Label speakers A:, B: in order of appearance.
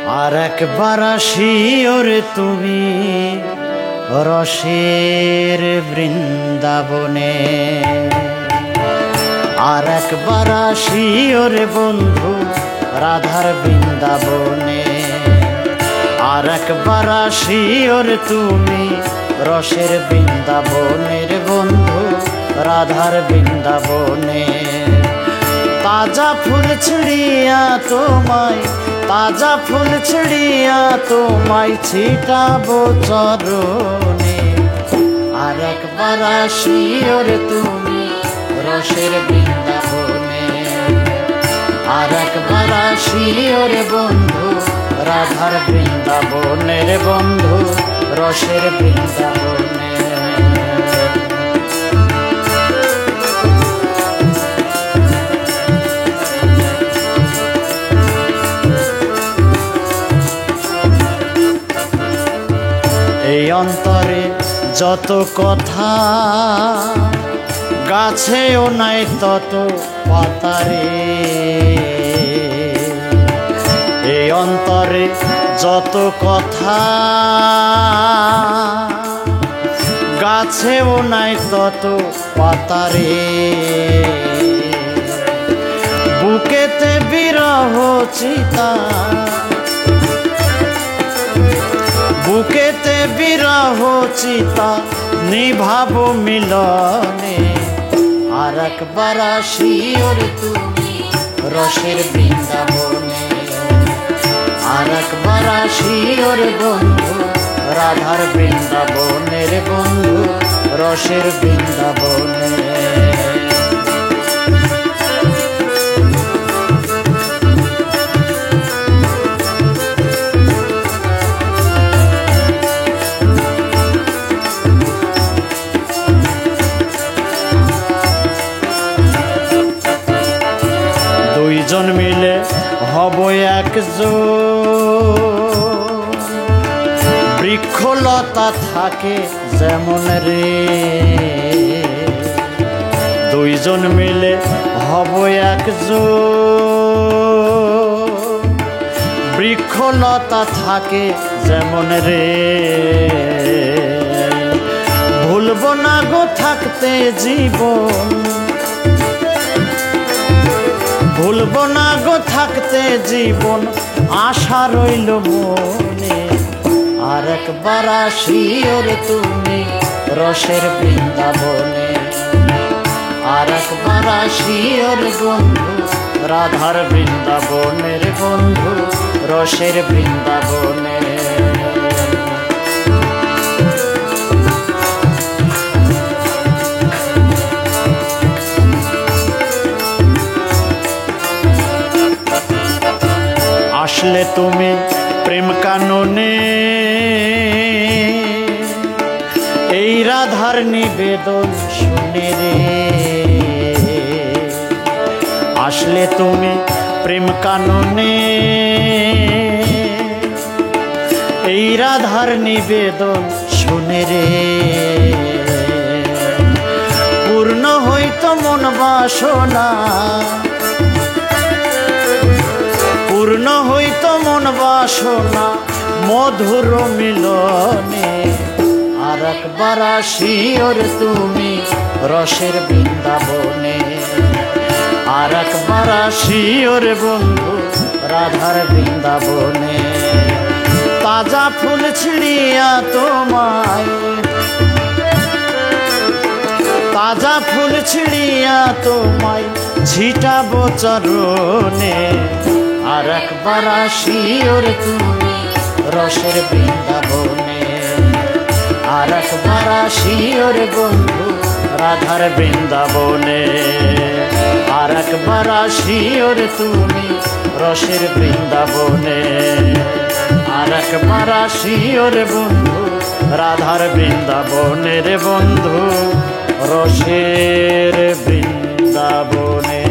A: আর একবার আসিও রে তুমি রসের বৃন্দাবনে, আর একবার আসিও রে বন্ধু রাধার বৃন্দাবনে, আর একবার আসিও রে তুমি রসের বৃন্দাবনের বন্ধু রাধার বৃন্দাবনে। তাজা ফুল ছিড়িয়া তোমায়, তাজা ফুল ছিড়িয়া তোমায় ছিটাবো চরণে, আর একবার আসিও রে তুমি রসের বৃন্দাবনে, আর একবার আসিও রে বন্ধু রাধার বৃন্দাবনের বন্ধু রসের বৃন্দাবনে। এই অন্তরে যত কথা গাছেও নাই তত পাতারে, এই অন্তরে যত কথা গাছেও নাই তত পাতারে, বুকেতে বিরহ চিতা, বুকেতে বিরহ চিতা নিভাবো মিলনে, আর একবার আসিও রে তুমি রসের বৃন্দাবনে, আর একবার আসিও রে বন্ধু রাধার বৃন্দাবনের বন্ধু রসের বৃন্দাবনে। দুইজন মিলে হব একজন, বৃক্ষলতা থাকে যেমন রে, দুইজন মিলে হব একজন, বৃক্ষলতা থাকে যেমন রে, ভুলবো না গো থাকতে জীবন, ভুলবো না গো থাকতে জীবন আশা রইল মনে, আর একবার আসিও রে তুমি রসের বৃন্দাবনে, আর একবার আসিও রে বন্ধু রাধার বৃন্দাবনের বন্ধু রসের বৃন্দাবনে। আসলে তুমি প্রেম কাননে এই রাধার নিবেদন শুনে রে, আসলে তুমি প্রেম কাননে এই রাধার নিবেদন শুনে রে, পূর্ণ হইতো মন বাসনা, পূর্ণ হইতো মন বাসনা মধুর মিলনে, আর একবার আসিও রে তুমি রসের বৃন্দাবনে, আর একবার আসিও রে বন্ধু রাধার বৃন্দাবনে। তাজা ফুল ছিড়িয়া তোমায়, তাজা ফুল ছিড়িয়া তোমায় ছিটাবো চরণে, আর একবার আসিও রে তুমি রসের বৃন্দাবনে, আর একবার আসিও রে বন্ধু রাধার বৃন্দাবনে, আর একবার আসিও রে তুমি রসের বৃন্দাবনে, আর একবার আসিও রে বন্ধু রাধার বৃন্দাবনের বন্ধু রসের বৃন্দাবনে।